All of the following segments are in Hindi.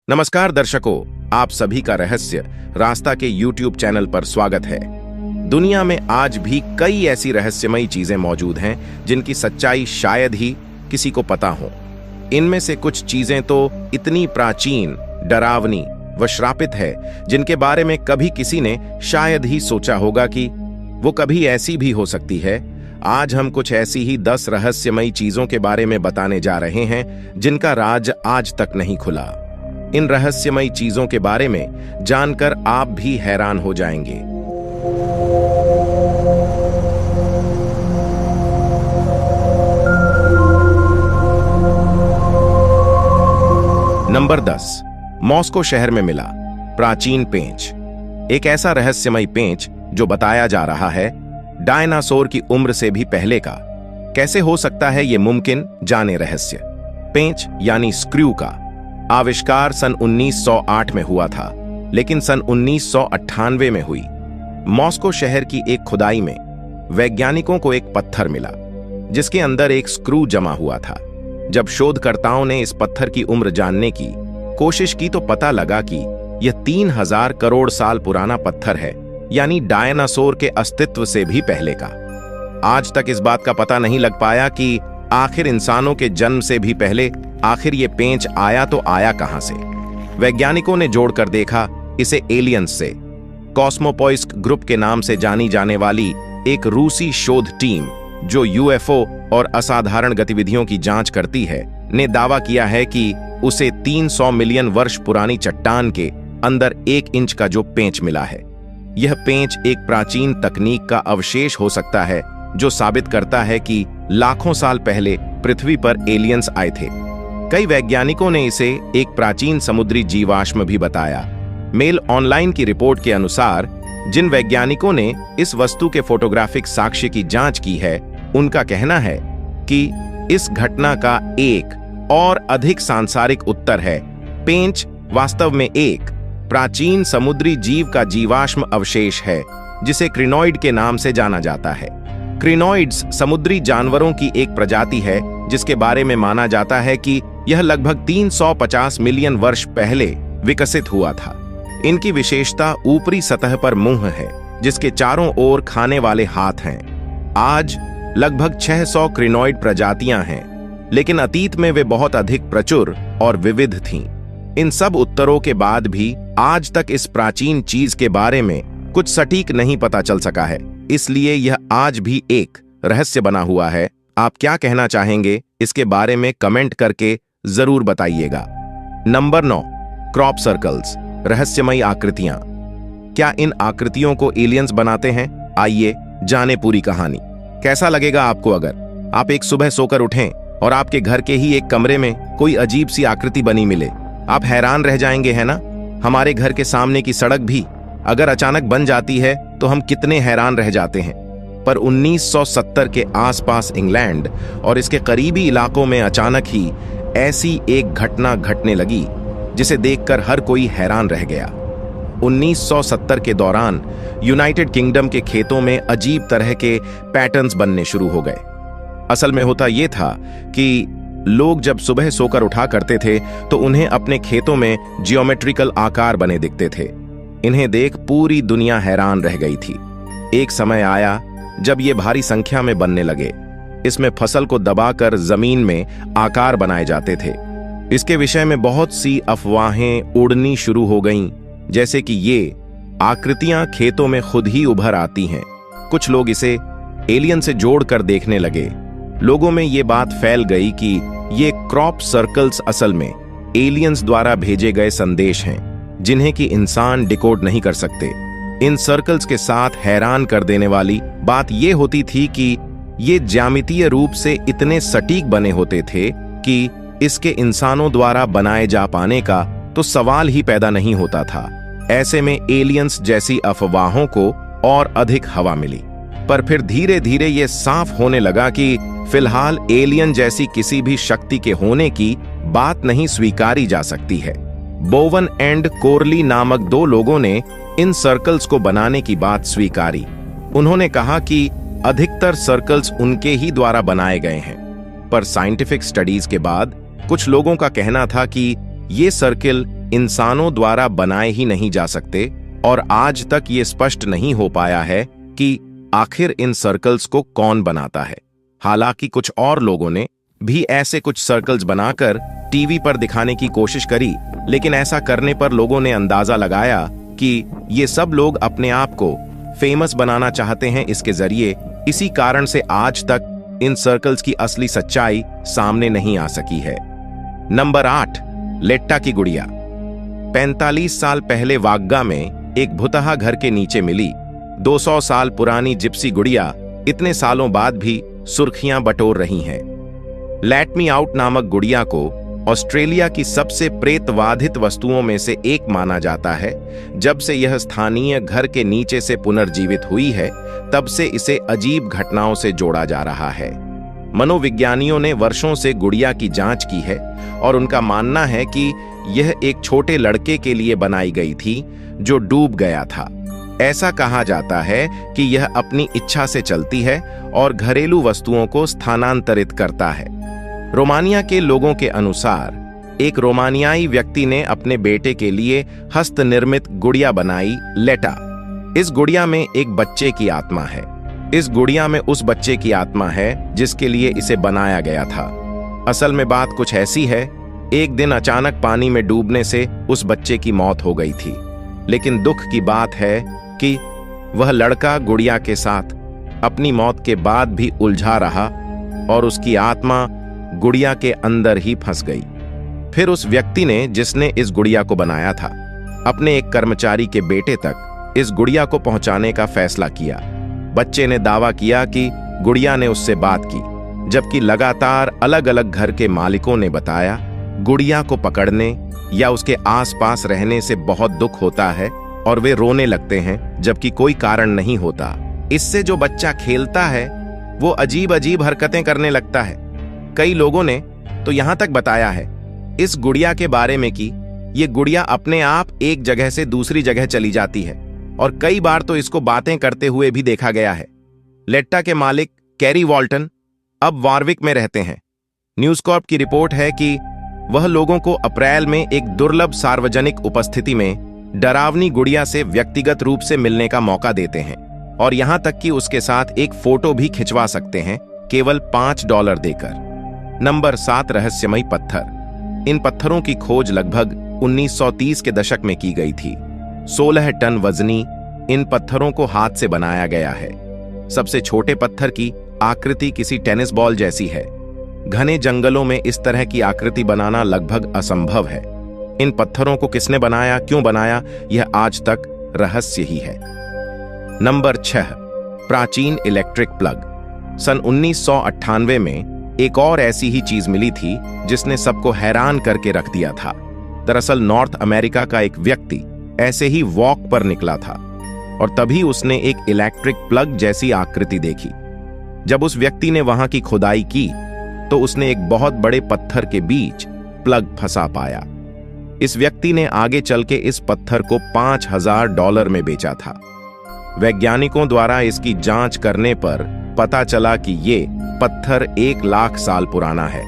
नमस्कार दर्शकों, आप सभी का रहस्य रास्ता के YouTube चैनल पर स्वागत है। दुनिया में आज भी कई ऐसी रहस्यमयी चीजें मौजूद हैं जिनकी सच्चाई शायद ही किसी को पता हो। इनमें से कुछ चीजें तो इतनी प्राचीन, डरावनी व श्रापित है जिनके बारे में कभी किसी ने शायद ही सोचा होगा कि वो कभी ऐसी भी हो सकती है। आज हम कुछ ऐसी ही 10 रहस्यमयी चीजों के बारे में बताने जा रहे हैं जिनका राज आज तक नहीं खुला। इन रहस्यमयी चीजों के बारे में जानकर आप भी हैरान हो जाएंगे। नंबर 10, मॉस्को शहर में मिला प्राचीन पेंच। एक ऐसा रहस्यमयी पेंच जो बताया जा रहा है डायनासोर की उम्र से भी पहले का। कैसे हो सकता है ये मुमकिन, जाने रहस्य। पेंच यानी स्क्रू का आविष्कार सन 1908 में हुआ था, लेकिन सन 1998 में हुई। मॉस्को शहर की एक खुदाई में वैज्ञानिकों को एक पत्थर मिला जिसके अंदर एक स्क्रू जमा हुआ था। जब शोधकर्ताओं ने इस पत्थर की उम्र जानने की कोशिश की तो पता लगा कि यह 3000 करोड़ साल पुराना पत्थर है, यानी डायनासोर के अस्तित्व से भी पहले का। आज तक इस बात का पता नहीं लग पाया कि आखिर इंसानों के जन्म से भी पहले आखिर ये पेंच आया तो आया कहां से। वैज्ञानिकों ने जोड़कर देखा इसे एलियंस से। कॉस्मोपॉइस्क ग्रुप के नाम से जानी जाने वाली एक रूसी शोध टीम जो यूएफओ और असाधारण गतिविधियों की जांच करती है, ने दावा किया है कि उसे 300 मिलियन वर्ष पुरानी चट्टान के अंदर 1 इंच का जो पेंच मिला है, यह पेंच एक प्राचीन तकनीक का अवशेष हो सकता है जो साबित करता है कि लाखों साल पहले पृथ्वी पर एलियंस आए थे। कई वैज्ञानिकों ने इसे एक प्राचीन समुद्री जीवाश्म भी बताया। मेल ऑनलाइन की रिपोर्ट के अनुसार जिन वैज्ञानिकों ने इस वस्तु के फोटोग्राफिक साक्ष्य की जांच की है, उनका कहना है कि इस घटना का एक और अधिक सांसारिक उत्तर है। पेंच वास्तव में एक प्राचीन समुद्री जीव का जीवाश्म अवशेष है जिसे क्रिनॉइड के नाम से जाना जाता है। क्रिनॉइड्स समुद्री जानवरों की एक प्रजाति है जिसके बारे में माना जाता है कि यह लगभग 350 मिलियन वर्ष पहले विकसित हुआ था। इनकी विशेषता ऊपरी सतह पर मुंह है जिसके चारों ओर खाने वाले हाथ हैं। आज लगभग 600 क्रिनॉइड प्रजातियां हैं, लेकिन अतीत में वे बहुत अधिक प्रचुर और विविध थीं। इन सब उत्तरों के बाद भी आज तक इस प्राचीन चीज के बारे में कुछ सटीक नहीं पता चल सका है, इसलिए यह आज भी एक रहस्य बना हुआ है। आप क्या कहना चाहेंगे इसके बारे में कमेंट करके जरूर बताइएगा। नंबर 9, क्रॉप सर्कल्स, रहस्यमयी आकृतियां। क्या इन आकृतियों को एलियंस बनाते हैं? आइए जाने पूरी कहानी। कैसा लगेगा आपको अगर आप एक सुबह सोकर उठें और आपके घर के ही एक कमरे में कोई अजीब सी आकृति बनी मिले? आप हैरान रह जाएंगे, है ना? हमारे घर के सामने की सड़क भी अगर अचानक बन जाती है तो हम कितने हैरान रह जाते हैं। पर 1970 के आसपास इंग्लैंड और इसके करीबी इलाकों में अचानक ही ऐसी एक घटना घटने लगी जिसे देखकर हर कोई हैरान रह गया। 1970 के दौरान यूनाइटेड किंगडम के खेतों में अजीब तरह के पैटर्न्स बनने शुरू हो गए। असल में होता यह था कि लोग जब सुबह सोकर उठा करते थे तो उन्हें अपने खेतों में जियोमेट्रिकल आकार बने दिखते थे। इन्हें देख पूरी दुनिया हैरान रह गई थी। एक समय आया जब ये भारी संख्या में बनने लगे। इसमें फसल को दबाकर जमीन में आकार बनाए जाते थे। इसके विषय में बहुत सी अफवाहें उड़नी शुरू हो गईं, जैसे कि ये आकृतियां खेतों में खुद ही उभर आती हैं। कुछ लोग इसे एलियन से जोड़कर देखने लगे। लोगों में ये बात फैल गई कि ये क्रॉप सर्कल्स असल में एलियंस द्वारा भेजे गए संदेश हैं जिन्हें कि इंसान डिकोड नहीं कर सकते। इन सर्कल्स के साथ हैरान कर देने वाली बात यह होती थी कि ये ज्यामितीय रूप से इतने सटीक बने होते थे कि इसके इंसानों द्वारा बनाए जा पाने का तो सवाल ही पैदा नहीं होता था। ऐसे में एलियंस जैसी अफवाहों को और अधिक हवा मिली। पर फिर धीरे धीरे ये साफ होने लगा कि फिलहाल एलियन जैसी किसी भी शक्ति के होने की बात नहीं स्वीकारी जा सकती है। बोवन एंड कोरली नामक 2 लोगों ने इन सर्कल्स को बनाने की बात स्वीकारी। उन्होंने कहा कि अधिकतर सर्कल्स उनके ही द्वारा बनाए गए हैं, पर साइंटिफिक स्टडीज के बाद कुछ लोगों का कहना था कि ये सर्किल इंसानों द्वारा बनाए ही नहीं जा सकते और आज तक ये स्पष्ट नहीं हो पाया है कि आखिर इन सर्कल्स को कौन बनाता है। हालांकि कुछ और लोगों ने भी ऐसे कुछ सर्कल्स बनाकर टीवी पर दिखाने की कोशिश करी, लेकिन ऐसा करने पर लोगों ने अंदाजा लगाया कि ये सब लोग अपने आप को फेमस बनाना चाहते हैं इसके जरिए। इसी कारण से आज तक इन सर्कल्स की असली सच्चाई सामने नहीं आ सकी है। नंबर 8, लेट्टा की गुड़िया। 45 साल पहले वाग्गा में एक भुतहा घर के नीचे मिली 200 साल पुरानी जिप्सी गुड़िया इतने सालों बाद भी सुर्खियां बटोर रही हैं। लेट मी आउट नामक गुड़िया को ऑस्ट्रेलिया की सबसे प्रेतवाधित वस्तुओं में से एक माना जाता है। जब से यह स्थानीय घर के नीचे से पुनर्जीवित हुई है, तब से इसे अजीब घटनाओं से जोड़ा जा रहा है। मनोविज्ञानियों ने वर्षों से गुड़िया की जांच की है और उनका मानना है कि यह एक छोटे लड़के के लिए बनाई गई थी जो डूब गया था। ऐसा कहा जाता है कि यह अपनी इच्छा से चलती है और घरेलू वस्तुओं को स्थानांतरित करता है। रोमानिया के लोगों के अनुसार एक रोमानियाई व्यक्ति ने अपने बेटे के लिए हस्तनिर्मित गुड़िया बनाई, लेटा। इस गुड़िया में एक बच्चे की आत्मा है। इस गुड़िया में उस बच्चे की आत्मा है जिसके लिए इसे बनाया गया था। असल में बात कुछ ऐसी है, एक दिन अचानक पानी में डूबने से उस बच्चे की मौत हो गई थी। लेकिन दुख की बात है कि वह लड़का गुड़िया के साथ अपनी मौत के बाद भी उलझा रहा और उसकी आत्मा गुड़िया के अंदर ही फंस गई। फिर उस व्यक्ति ने, जिसने इस गुड़िया को बनाया था, अपने एक कर्मचारी के बेटे तक इस गुड़िया को पहुंचाने का फैसला किया। बच्चे ने दावा किया कि गुड़िया ने उससे बात की, जबकि लगातार अलग अलग घर के मालिकों ने बताया गुड़िया को पकड़ने या उसके आसपास रहने से बहुत दुख होता है और वे रोने लगते हैं जबकि कोई कारण नहीं होता। इससे जो बच्चा खेलता है वो अजीब अजीब हरकतें करने लगता है। कई लोगों ने तो यहां तक बताया है इस गुड़िया के बारे में कि ये गुड़िया अपने आप एक जगह से दूसरी जगह चली जाती है और कई बार तो इसको बातें करते हुए भी देखा गया है। लेट्टा के मालिक कैरी वॉल्टन अब वारविक में रहते हैं। न्यूज कॉर्प की रिपोर्ट है कि वह लोगों को अप्रैल में एक दुर्लभ सार्वजनिक उपस्थिति में डरावनी गुड़िया से व्यक्तिगत रूप से मिलने का मौका देते हैं और यहां तक कि उसके साथ एक फोटो भी खिंचवा सकते हैं केवल $5 देकर। नंबर 7, रहस्यमयी पत्थर। इन पत्थरों की खोज लगभग 1930 के दशक में की गई थी। 16 टन वजनी इन पत्थरों को हाथ से बनाया गया है। सबसे छोटे पत्थर की आकृति किसी टेनिस बॉल जैसी है। घने जंगलों में इस तरह की आकृति बनाना लगभग असंभव है। इन पत्थरों को किसने बनाया, क्यों बनाया, यह आज तक रहस्य ही है। नंबर 6, प्राचीन इलेक्ट्रिक प्लग। सन 1998 में एक और ऐसी ही चीज मिली थी जिसने सबको हैरान करके रख दिया था। दरअसल नॉर्थ अमेरिका का एक व्यक्ति ऐसे ही वॉक पर निकला था और तभी उसने एक इलेक्ट्रिक प्लग जैसी आकृति देखी। जब उस व्यक्ति ने वहां की खुदाई की तो उसने एक बहुत बड़े पत्थर के बीच प्लग फंसा पाया। इस व्यक्ति ने आगे चल के इस पत्थर को $5000 में बेचा था। वैज्ञानिकों द्वारा इसकी जांच करने पर पता चला कि ये पत्थर 1 लाख साल पुराना है।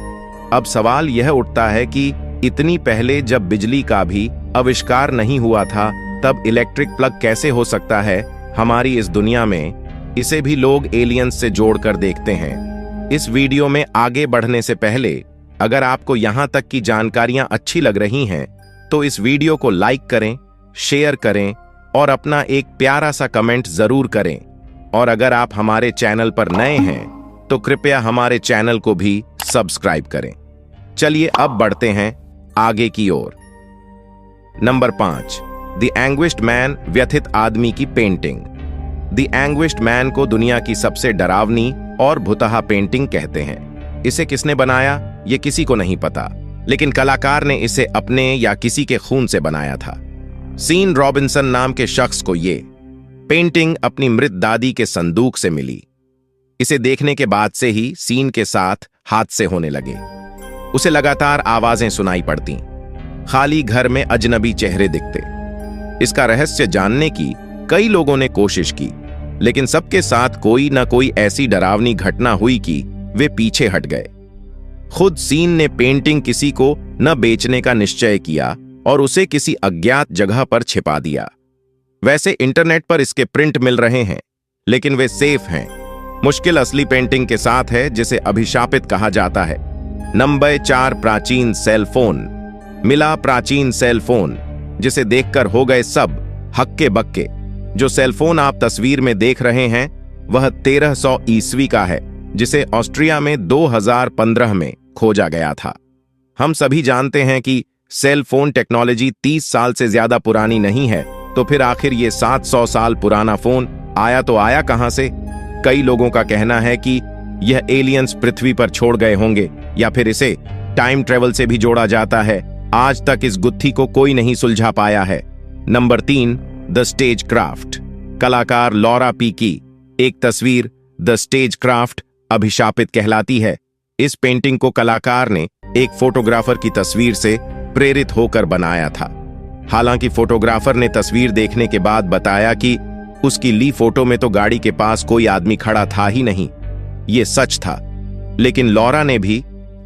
अब सवाल यह उठता है कि इतनी पहले जब बिजली का भी आविष्कार नहीं हुआ था, तब इलेक्ट्रिक प्लग कैसे हो सकता है हमारी इस दुनिया में? इसे भी लोग एलियंस से जोड़कर देखते हैं। इस वीडियो में आगे बढ़ने से पहले अगर आपको यहां तक की जानकारियां अच्छी लग रही हैं तो इस वीडियो को लाइक करें, शेयर करें और अपना एक प्यारा सा कमेंट जरूर करें। और अगर आप हमारे चैनल पर नए हैं तो कृपया हमारे चैनल को भी सब्सक्राइब करें। चलिए अब बढ़ते हैं आगे की ओर। नंबर 5, द एंग्विश्ड मैन, व्यथित आदमी की पेंटिंग। द एंग्विश्ड मैन को दुनिया की सबसे डरावनी और भुतहा पेंटिंग कहते हैं। इसे किसने बनाया ये किसी को नहीं पता, लेकिन कलाकार ने इसे अपने या किसी के खून से बनाया था। सीन रॉबिन्सन नाम के शख्स को ये पेंटिंग अपनी मृत दादी के संदूक से मिली। इसे देखने के बाद से ही सीन के साथ हादसे होने लगे। उसे लगातार आवाजें सुनाई पड़ती, खाली घर में अजनबी चेहरे दिखते। इसका रहस्य जानने की कई लोगों ने कोशिश की, लेकिन सबके साथ कोई ना कोई ऐसी डरावनी घटना हुई कि वे पीछे हट गए। खुद सीन ने पेंटिंग किसी को न बेचने का निश्चय किया और उसे किसी अज्ञात जगह पर छिपा दिया। वैसे इंटरनेट पर इसके प्रिंट मिल रहे हैं, लेकिन वे सेफ हैं। मुश्किल असली पेंटिंग के साथ है, जिसे अभिशापित कहा जाता है। नंबर 4, प्राचीन सेल फोन। मिला प्राचीन सेल फोन, जिसे देखकर हो गए सब हक्के बक्के। जो सेल फोन आप तस्वीर में देख रहे हैं वह 1300 ईस्वी का है, जिसे ऑस्ट्रिया में 2015 में खोजा गया था। हम सभी जानते हैं कि सेल फोन टेक्नोलॉजी 30 साल से ज्यादा पुरानी नहीं है, तो फिर आखिर ये 700 साल पुराना फोन आया तो आया कहां से? कई लोगों का कहना है कि यह एलियंस पृथ्वी पर छोड़ गए होंगे, या फिर इसे टाइम ट्रेवल से भी जोड़ा जाता है। आज तक इस गुत्थी को कोई नहीं सुलझा पाया है। Number 3, the stage craft. कलाकार लॉरा पी की एक तस्वीर द स्टेज क्राफ्ट अभिशापित कहलाती है। इस पेंटिंग को कलाकार ने एक फोटोग्राफर की तस्वीर से प्रेरित होकर बनाया था। हालांकि फोटोग्राफर ने तस्वीर देखने के बाद बताया कि उसकी ली फोटो में तो गाड़ी के पास कोई आदमी खड़ा था ही नहीं। ये सच था, लेकिन लॉरा ने भी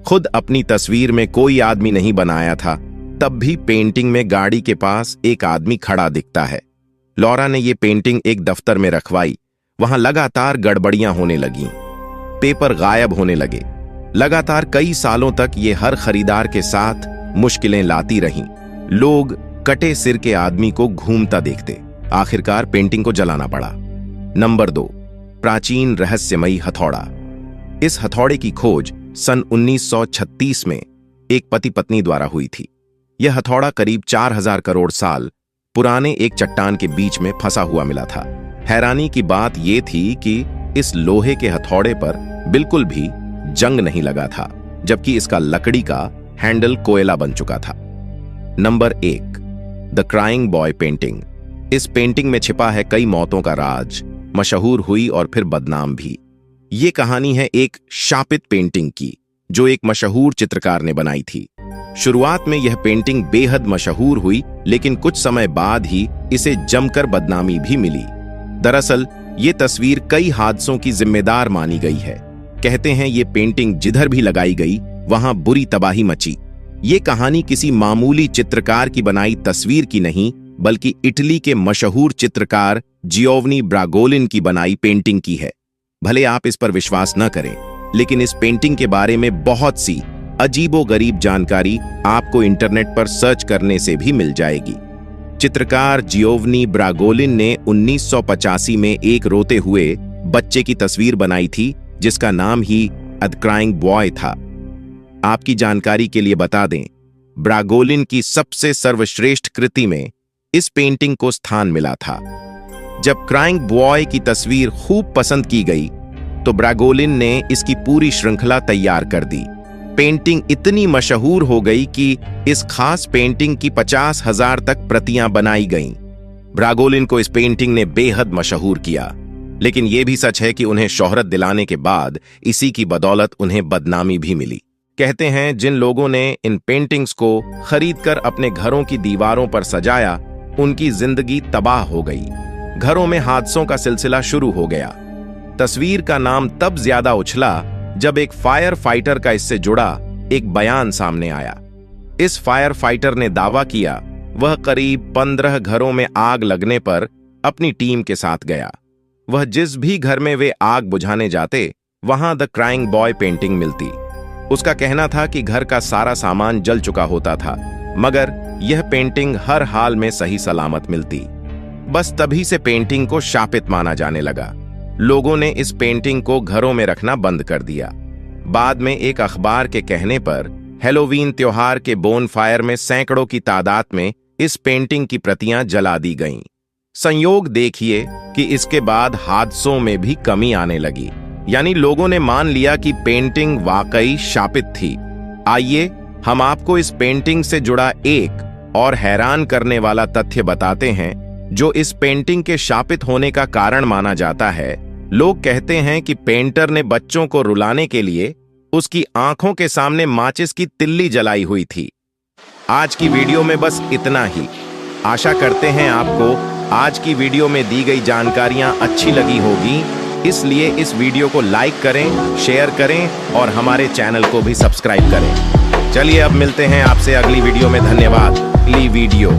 खुद अपनी तस्वीर में कोई आदमी नहीं बनाया था, तब भी पेंटिंग में गाड़ी के पास एक आदमी खड़ा दिखता है। लॉरा ने ये पेंटिंग एक दफ्तर में रखवाई। वहां लगातार गड़बड़ियां होने लगीं, पेपर गायब होने लगे। लगातार कई सालों तक ये हर खरीदार के साथ मुश्किलें लाती रहीं। लोग कटे सिर के आदमी को घूमता देखते। आखिरकार पेंटिंग को जलाना पड़ा। नंबर 2, प्राचीन रहस्यमयी हथौड़ा। इस हथौड़े की खोज सन 1936 में एक पति पत्नी द्वारा हुई थी। यह हथौड़ा करीब 4000 करोड़ साल पुराने एक चट्टान के बीच में फंसा हुआ मिला था। हैरानी की बात यह थी कि इस लोहे के हथौड़े पर बिल्कुल भी जंग नहीं लगा था, जबकि इसका लकड़ी का हैंडल कोयला बन चुका था। Number 1, the crying boy painting. इस पेंटिंग में छिपा है कई मौतों का राज। मशहूर हुई और फिर बदनाम भी। ये कहानी है एक शापित पेंटिंग की, जो एक मशहूर चित्रकार ने बनाई थी। शुरुआत में यह पेंटिंग बेहद मशहूर हुई, लेकिन कुछ समय बाद ही इसे जमकर बदनामी भी मिली। दरअसल ये तस्वीर कई हादसों की जिम्मेदार मानी गई है। कहते हैं ये पेंटिंग जिधर भी लगाई गई वहां बुरी तबाही मची। ये कहानी किसी मामूली चित्रकार की बनाई तस्वीर की नहीं, बल्कि इटली के मशहूर चित्रकार जियोवनी ब्रागोलिन की बनाई पेंटिंग की है। भले आप इस पर विश्वास न करें, लेकिन इस पेंटिंग के बारे में बहुत सी अजीबोगरीब जानकारी आपको इंटरनेट पर सर्च करने से भी मिल जाएगी। चित्रकार जियोवनी ब्रागोलिन ने 1985 में एक रोते हुए बच्चे की तस्वीर बनाई थी, जिसका नाम ही द क्राइंग बॉय था। आपकी जानकारी के लिए बता दें, ब्रागोलिन की सबसे सर्वश्रेष्ठ कृति में इस पेंटिंग को स्थान मिला था। जब क्राइंग बॉय की तस्वीर खूब पसंद की गई, तो ब्रागोलिन ने इसकी पूरी श्रृंखला तैयार कर दी। पेंटिंग इतनी मशहूर हो गई कि इस खास पेंटिंग की 50,000 तक प्रतियां बनाई गईं। ब्रागोलिन को इस पेंटिंग ने बेहद मशहूर किया, लेकिन यह भी सच है कि उन्हें शोहरत दिलाने के बाद इसी की बदौलत उन्हें बदनामी भी मिली। कहते हैं जिन लोगों ने इन पेंटिंग्स को खरीदकर अपने घरों की दीवारों पर सजाया, उनकी जिंदगी तबाह हो गई। घरों में हादसों का सिलसिला शुरू हो गया। तस्वीर का नाम तब ज्यादा उछला जब एक फायर फाइटर का इससे जुड़ा एक बयान सामने आया। इस फायर फाइटर ने दावा किया वह करीब 15 घरों में आग लगने पर अपनी टीम के साथ गया। वह जिस भी घर में वे आग बुझाने जाते, वहां द क्राइंग बॉय पेंटिंग मिलती। उसका कहना था कि घर का सारा सामान जल चुका होता था, मगर यह पेंटिंग हर हाल में सही सलामत मिलती। बस तभी से पेंटिंग को शापित माना जाने लगा। लोगों ने इस पेंटिंग को घरों में रखना बंद कर दिया। बाद में एक अखबार के कहने पर हैलोवीन त्योहार के बोनफायर में सैकड़ों की तादाद में इस पेंटिंग की प्रतियां जला दी गईं। संयोग देखिए कि इसके बाद हादसों में भी कमी आने लगी, यानी लोगों ने मान लिया कि पेंटिंग वाकई शापित थी। आइए हम आपको इस पेंटिंग से जुड़ा एक और हैरान करने वाला तथ्य बताते हैं, जो इस पेंटिंग के शापित होने का कारण माना जाता है। लोग कहते हैं कि पेंटर ने बच्चों को रुलाने के लिए उसकी आंखों के सामने माचिस की तिल्ली जलाई हुई थी। आज की वीडियो में बस इतना ही। आशा करते हैं आपको आज की वीडियो में दी गई जानकारियां अच्छी लगी होगी, इसलिए इस वीडियो को लाइक करें, शेयर करें और हमारे चैनल को भी सब्सक्राइब करें। चलिए अब मिलते हैं आपसे अगली वीडियो में। धन्यवाद। ली वीडियो।